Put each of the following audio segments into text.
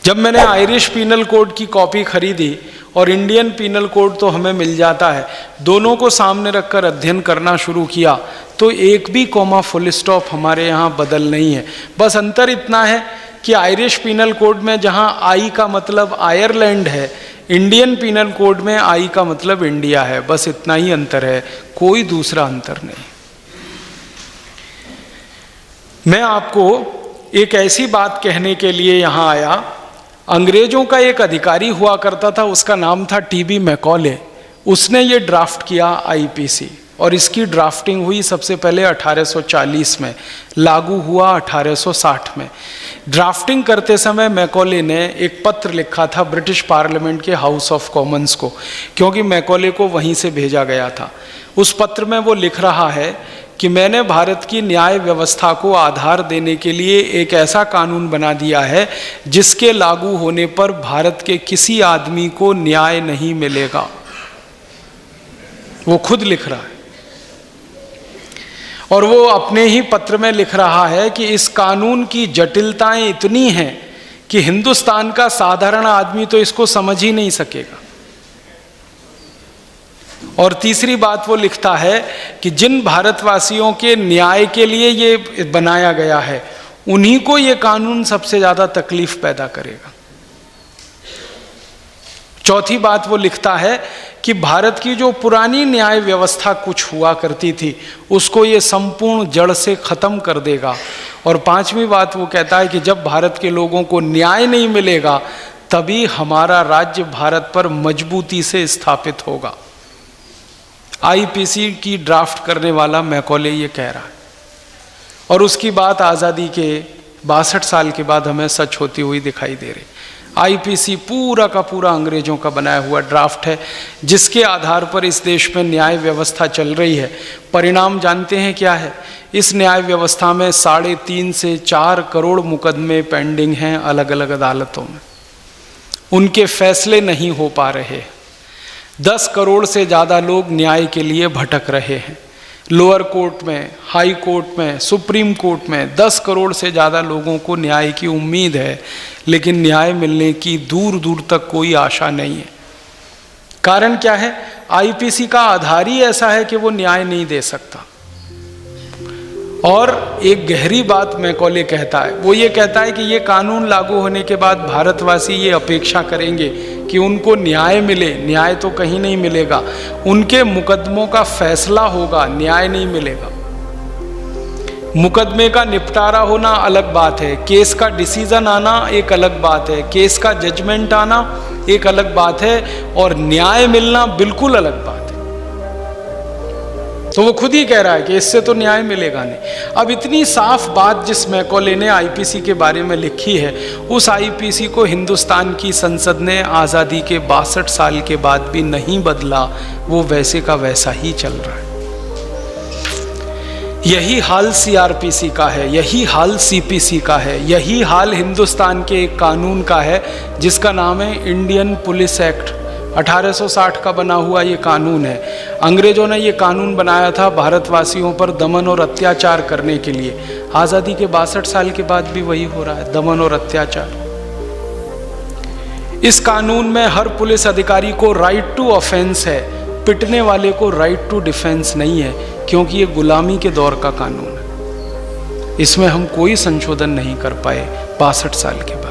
जब मैंने Irish penal code की कॉपी खरीदी और इंडियन पीनल कोड तो हमें मिल जाता है, दोनों को सामने रखकर अध्ययन करना शुरू किया तो एक भी कॉमा फुल स्टॉप हमारे यहाँ बदल नहीं है। बस अंतर इतना है कि आयरिश पीनल कोड में जहाँ आई का मतलब आयरलैंड है, इंडियन पीनल कोड में आई का मतलब इंडिया है। बस इतना ही अंतर है, कोई दूसरा अंतर नहीं। मैं आपको एक ऐसी बात कहने के लिए यहाँ आया। अंग्रेजों का एक अधिकारी हुआ करता था, उसका नाम था टीबी मैकॉले। उसने ये ड्राफ्ट किया आईपीसी, और इसकी ड्राफ्टिंग हुई सबसे पहले 1840 में, लागू हुआ 1860 में। ड्राफ्टिंग करते समय मैकॉले ने एक पत्र लिखा था ब्रिटिश पार्लियामेंट के हाउस ऑफ कॉमन्स को, क्योंकि मैकॉले को वहीं से भेजा गया था। उस पत्र में वो लिख रहा है कि मैंने भारत की न्याय व्यवस्था को आधार देने के लिए एक ऐसा कानून बना दिया है जिसके लागू होने पर भारत के किसी आदमी को न्याय नहीं मिलेगा। वो खुद लिख रहा है, और वो अपने ही पत्र में लिख रहा है कि इस कानून की जटिलताएं इतनी हैं कि हिंदुस्तान का साधारण आदमी तो इसको समझ ही नहीं सकेगा। और तीसरी बात वो लिखता है कि जिन भारतवासियों के न्याय के लिए ये बनाया गया है, उन्हीं को ये कानून सबसे ज्यादा तकलीफ पैदा करेगा। चौथी बात वो लिखता है कि भारत की जो पुरानी न्याय व्यवस्था कुछ हुआ करती थी, उसको ये संपूर्ण जड़ से खत्म कर देगा। और पांचवी बात वो कहता है कि जब भारत के लोगों को न्याय नहीं मिलेगा, तभी हमारा राज्य भारत पर मजबूती से स्थापित होगा। आईपीसी की ड्राफ्ट करने वाला मैकॉले ये कह रहा है, और उसकी बात आज़ादी के 62 साल के बाद हमें सच होती हुई दिखाई दे रही। आईपीसी पूरा का पूरा अंग्रेजों का बनाया हुआ ड्राफ्ट है, जिसके आधार पर इस देश में न्याय व्यवस्था चल रही है। परिणाम जानते हैं क्या है? इस न्याय व्यवस्था में 3.5 से 4 करोड़ मुकदमे पेंडिंग हैं अलग अलग अदालतों में, उनके फैसले नहीं हो पा रहे। 10 करोड़ से ज़्यादा लोग न्याय के लिए भटक रहे हैं। लोअर कोर्ट में, हाई कोर्ट में, सुप्रीम कोर्ट में 10 करोड़ से ज़्यादा लोगों को न्याय की उम्मीद है, लेकिन न्याय मिलने की दूर दूर तक कोई आशा नहीं है। कारण क्या है? आईपीसी का आधार ही ऐसा है कि वो न्याय नहीं दे सकता। और एक गहरी बात मैकॉले कहता है, वो ये कहता है कि ये कानून लागू होने के बाद भारतवासी ये अपेक्षा करेंगे कि उनको न्याय मिले। न्याय तो कहीं नहीं मिलेगा, उनके मुकदमों का फैसला होगा, न्याय नहीं मिलेगा। मुकदमे का निपटारा होना अलग बात है, केस का डिसीजन आना एक अलग बात है, केस का जजमेंट आना एक अलग बात है, और न्याय मिलना बिल्कुल अलग बात है। तो वो खुद ही कह रहा है कि इससे तो न्याय मिलेगा नहीं। अब इतनी साफ बात जिस मैकॉले ने आईपीसी के बारे में लिखी है, उस आईपीसी को हिंदुस्तान की संसद ने आज़ादी के 62 साल के बाद भी नहीं बदला, वो वैसे का वैसा ही चल रहा है। यही हाल सीआरपीसी का है, यही हाल सीपीसी का है, यही हाल हिंदुस्तान के एक कानून का है जिसका नाम है इंडियन पुलिस एक्ट। 1860 का बना हुआ ये कानून है। अंग्रेजों ने ये कानून बनाया था भारतवासियों पर दमन और अत्याचार करने के लिए। आज़ादी के 62 साल के बाद भी वही हो रहा है, दमन और अत्याचार। इस कानून में हर पुलिस अधिकारी को राइट टू ऑफेंस है, पिटने वाले को राइट टू डिफेंस नहीं है, क्योंकि ये गुलामी के दौर का कानून है। इसमें हम कोई संशोधन नहीं कर पाए 62 साल के बाद।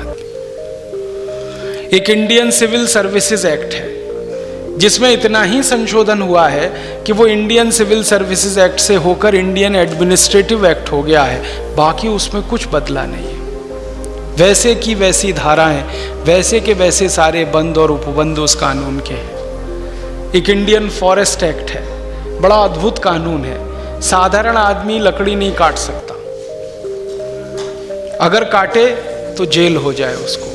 एक इंडियन सिविल सर्विसेज एक्ट है जिसमें इतना ही संशोधन हुआ है कि वो इंडियन सिविल सर्विसेज एक्ट से होकर इंडियन एडमिनिस्ट्रेटिव एक्ट हो गया है। बाकी उसमें कुछ बदला नहीं है। वैसे की वैसी धाराएं, वैसे के वैसे सारे बंद और उपबंध उस कानून के हैं। एक इंडियन फॉरेस्ट एक्ट है, बड़ा अद्भुत कानून है। साधारण आदमी लकड़ी नहीं काट सकता, अगर काटे तो जेल हो जाए उसको।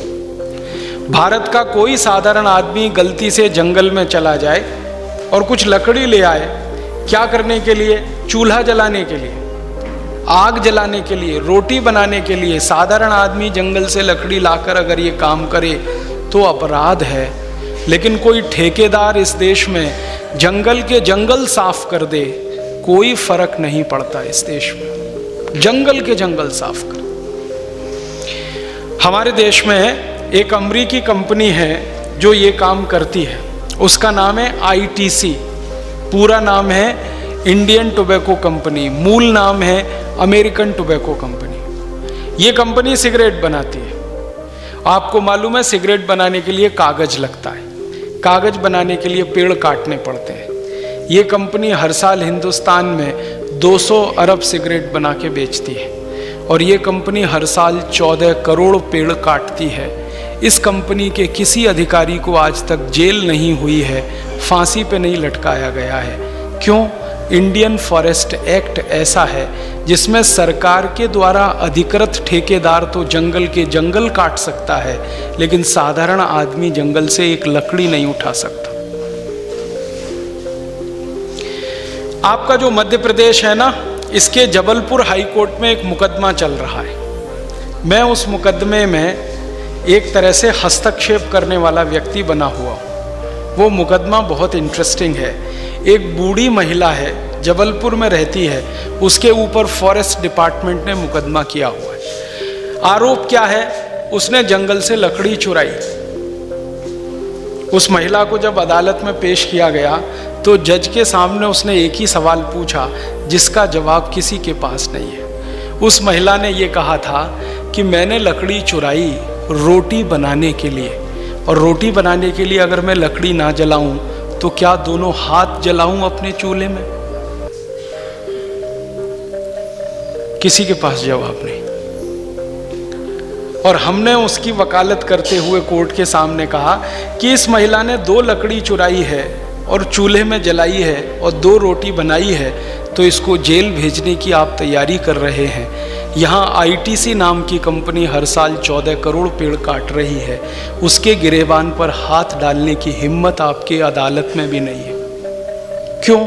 भारत का कोई साधारण आदमी गलती से जंगल में चला जाए और कुछ लकड़ी ले आए, क्या करने के लिए? चूल्हा जलाने के लिए, आग जलाने के लिए, रोटी बनाने के लिए। साधारण आदमी जंगल से लकड़ी लाकर अगर ये काम करे तो अपराध है। लेकिन कोई ठेकेदार इस देश में जंगल के जंगल साफ कर दे, कोई फर्क नहीं पड़ता इस देश में। जंगल के जंगल साफ कर। हमारे देश में एक अमेरिकी कंपनी है जो ये काम करती है, उसका नाम है ITC। पूरा नाम है इंडियन टोबैको कंपनी, मूल नाम है अमेरिकन टोबैको कंपनी। ये कंपनी सिगरेट बनाती है। आपको मालूम है सिगरेट बनाने के लिए कागज लगता है, कागज बनाने के लिए पेड़ काटने पड़ते हैं। ये कंपनी हर साल हिंदुस्तान में 200 अरब सिगरेट बना के बेचती है और ये कंपनी हर साल 14 करोड़ पेड़ काटती है। इस कंपनी के किसी अधिकारी को आज तक जेल नहीं हुई है, फांसी पे नहीं लटकाया गया है। क्यों? इंडियन फॉरेस्ट एक्ट ऐसा है जिसमें सरकार के द्वारा अधिकृत ठेकेदार तो जंगल के जंगल काट सकता है, लेकिन साधारण आदमी जंगल से एक लकड़ी नहीं उठा सकता। आपका जो मध्य प्रदेश है ना, इसके जबलपुर हाई कोर्ट में एक मुकदमा चल रहा है। मैं उस मुकदमे में एक तरह से हस्तक्षेप करने वाला व्यक्ति बना हुआ हूँ। वो मुकदमा बहुत इंटरेस्टिंग है। एक बूढ़ी महिला है, जबलपुर में रहती है, उसके ऊपर फॉरेस्ट डिपार्टमेंट ने मुकदमा किया हुआ है। आरोप क्या है? उसने जंगल से लकड़ी चुराई। उस महिला को जब अदालत में पेश किया गया तो जज के सामने उसने एक ही सवाल पूछा जिसका जवाब किसी के पास नहीं है। उस महिला ने ये कहा था कि मैंने लकड़ी चुराई रोटी बनाने के लिए, और रोटी बनाने के लिए अगर मैं लकड़ी ना जलाऊं तो क्या दोनों हाथ जलाऊं अपने चूल्हे में? किसी के पास जवाब नहीं। और हमने उसकी वकालत करते हुए कोर्ट के सामने कहा कि इस महिला ने 2 लकड़ी चुराई है और चूल्हे में जलाई है और 2 रोटी बनाई है, तो इसको जेल भेजने की आप तैयारी कर रहे हैं। यहाँ ITC नाम की कंपनी हर साल 14 करोड़ पेड़ काट रही है, उसके गिरेबान पर हाथ डालने की हिम्मत आपके अदालत में भी नहीं है। क्यों?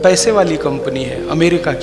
पैसे वाली कंपनी है, अमेरिका की।